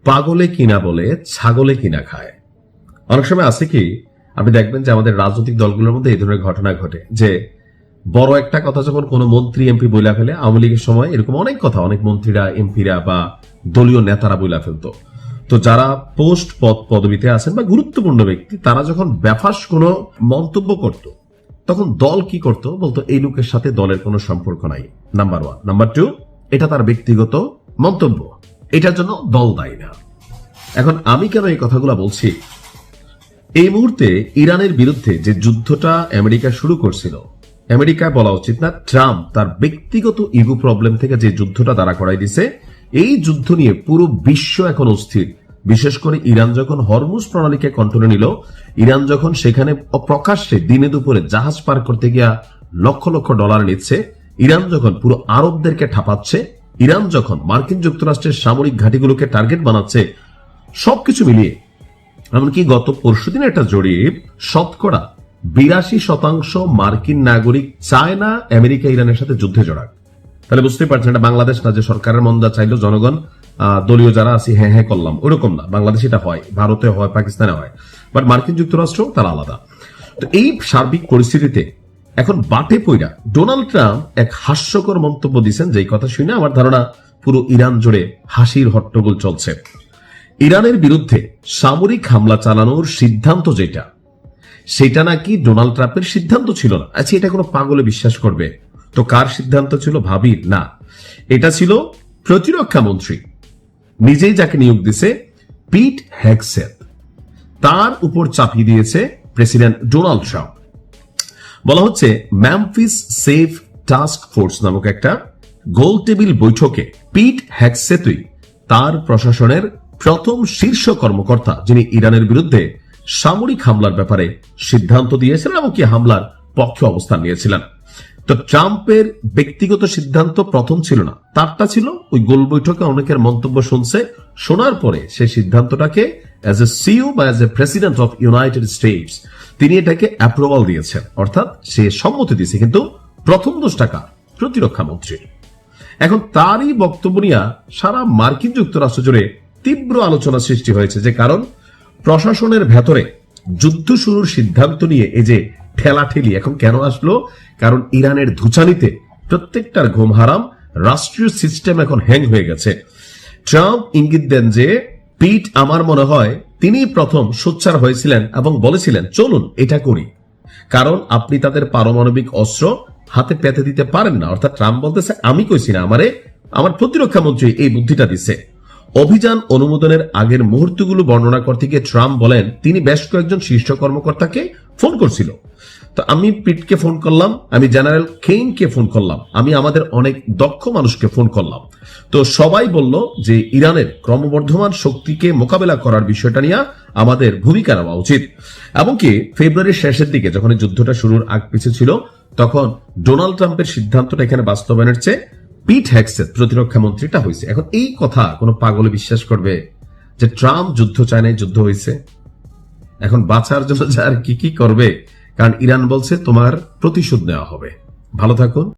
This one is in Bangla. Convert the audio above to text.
পাগলে কিনা বলে ছাগলে কিনা খায়। অনেক সময় আছে কি, আপনি দেখবেন যে আমাদের রাজনৈতিক দলগুলোর মধ্যে এই ধরনের ঘটনা ঘটে যে বড় একটা কথা যখন কোনো মন্ত্রী এমপি বইলা ফেলে, আওয়ামী লীগের সময় এরকম অনেক কথা অনেক মন্ত্রীরা এমপিরা বা দলীয় নেতারা বইলা ফেলতো। তো যারা পোস্ট পদ পদবিতে আছেন বা গুরুত্বপূর্ণ ব্যক্তি, তারা যখন ব্যাফাস কোনো মন্তব্য করত, তখন দল কি করত, বলতো এই লোকের সাথে দলের কোনো সম্পর্ক নাই, নাম্বার 1। নাম্বার 2, এটা তার ব্যক্তিগত মন্তব্য, এটার জন্য দল দায়ী না। এখন আমি কেন এই কথাগুলো বলছি, এই মুহূর্তে ইরানের বিরুদ্ধে যে যুদ্ধটা আমেরিকা শুরু করছিল, আমেরিকায় বলা উচিত না, ট্রাম্প তার ব্যক্তিগত ইগো প্রবলেম থেকে যে যুদ্ধটা দাঁড়া করাই দিছে, এই যুদ্ধ নিয়ে পুরো বিশ্ব এখন অস্থির। বিশেষ করে ইরান যখন হরমুজ প্রণালীকে কন্ট্রোলে নিল, ইরান যখন সেখানে প্রকাশ্যে দিনে দুপুরে জাহাজ পার করতে গিয়া লক্ষ লক্ষ ডলার নিচ্ছে, ইরান যখন পুরো আরবদেরকে ঠাপাচ্ছে, ইরান যখন মার্কিন যুক্তরাষ্ট্রের সামরিক ঘাঁটিগুলোকে টার্গেট বানাচ্ছে, সবকিছু মিলিয়ে এমনকি গত পরশুদিন একটা জরিপ, শতকরা 82% মার্কিন নাগরিক চায় না আমেরিকা ইরানের সাথে যুদ্ধে জড়াক। তাহলে বুঝতেই পারছেন এটা বাংলাদেশ না যে সরকারের মন্দা চাইলো জনগণ দলীয় যারা আছি হ্যাঁ হ্যাঁ করলাম, ওরকম না। বাংলাদেশে এটা হয়, ভারতে হয়, পাকিস্তানে হয়, বাট মার্কিন যুক্তরাষ্ট্র তারা আলাদা। তো এই সার্বিক পরিস্থিতিতে এখন বাটে পইরা ডোনাল্ড ট্রাম্প এক হাস্যকর মন্তব্য দিচ্ছেন, যেই কথা শুনে আমার ধারণা পুরো ইরান জুড়ে হাসির হট্টগোল চলছে। ইরানের বিরুদ্ধে সামরিক হামলা চালানোর সিদ্ধান্ত যেটা, সেটা নাকি ডোনাল্ড ট্রাম্পের সিদ্ধান্ত ছিল না। আচ্ছা, এটা কোনো পাগলে বিশ্বাস করবে? তো কার সিদ্ধান্ত ছিল? ভাবির না, এটা ছিল প্রতিরক্ষা মন্ত্রী নিজেই যাকে নিয়োগ দিছে, পিট হেগসেথ, তার উপর চাপিয়ে দিয়েছে প্রেসিডেন্ট ডোনাল্ড ট্রাম্প। বলা হচ্ছে ম্যামফিস সেফ টাস্ক ফোর্স নামক একটা গোল টেবিল বৈঠকে পিট হেগসেথই তার প্রশাসনের প্রথম শীর্ষ কর্মকর্তা, যিনি ইরানের বিরুদ্ধে সামরিক হামলার ব্যাপারে সিদ্ধান্ত দিয়েছিলেন এবং কি হামলার পক্ষে অবস্থান নিয়েছিলেন। তো ট্রাম্পের ব্যক্তিগত সিদ্ধান্ত প্রথম ছিল না, তারটা ছিল ওই গোল বৈঠকে অনেকের মন্তব্য শুনছে, শোনার পরে সেই সিদ্ধান্তটাকে অ্যাজ এ সিইও বা as a president of United states তিনি এটাকে অ্যাপ্রুভাল দিয়েছেন, অর্থাৎ সে সম্মতি দিয়েছে। কিন্তু প্রথম দোষটা কার? প্রতিরক্ষা মন্ত্রী। এখন তারই বক্তব্য নিয়ে সারা মার্কিন যুক্তরাষ্ট্র জুড়ে তীব্র আলোচনা সৃষ্টি হয়েছে, যে কারণ প্রশাসনের ভেতরে যুদ্ধ শুরুর সিদ্ধান্ত নিয়ে এই যে ঠেলাঠেলি এখন কেন আসলো? কারণ ইরানের ধুচানিতে প্রত্যেকটার ঘুম হারাম, রাষ্ট্রীয় সিস্টেম এখন হ্যাং হয়ে গেছে। ট্রাম্প ইঙ্গিত দেন যে পিট, আমার মনে হয় তিনি প্রথম সোচ্চার হয়েছিলেন এবং বলেছিলেন চলুন এটা করি, কারণ আপনি তাদের পারমাণবিক অস্ত্র হাতে পেতে দিতে পারেন না। অর্থাৎ ট্রাম্প বলতেছে আমি কইছি না, আমার প্রতিরক্ষা মন্ত্রী এই বুদ্ধিটা দিচ্ছে। অভিযান অনুমোদনের আগের মুহূর্তগুলো বর্ণনা করতে গিয়ে ট্রাম্প বলেন তিনি বেশ কয়েকজন শীর্ষ কর্মকর্তাকে ফোন করছিল। তো আমি পিটকে ফোন করলাম, আমি জেনারেল কেইনকে ফোন করলাম, আমি আমাদের অনেক দক্ষ মানুষকে ফোন করলাম। তো সবাই বলল যে ইরানের ক্রমবর্ধমান শক্তিকে মোকাবেলা করার বিষয়টা নিয়ে আমাদের ভূমিকা নেওয়া উচিত। এমনকি ফেব্রুয়ারির শেষের দিকে যখন যুদ্ধটা শুরুর আগ পিছে ছিল, তখন ডোনাল্ড ট্রাম্পের সিদ্ধান্তটা এখানে বাস্তবায়নের চেয়ে পিট হেগসেথ প্রতিরক্ষা মন্ত্রীটা হয়েছে। এখন এই কথা কোন পাগলে বিশ্বাস করবে যে ট্রাম্প যুদ্ধ চায় নাই, যুদ্ধ হয়েছে? এখন বাঁচার জন্য যার কি কি করবে, কারণ ইরান বলছে তোমার প্রতিশোধ নেওয়া হবে। ভালো থাকুন।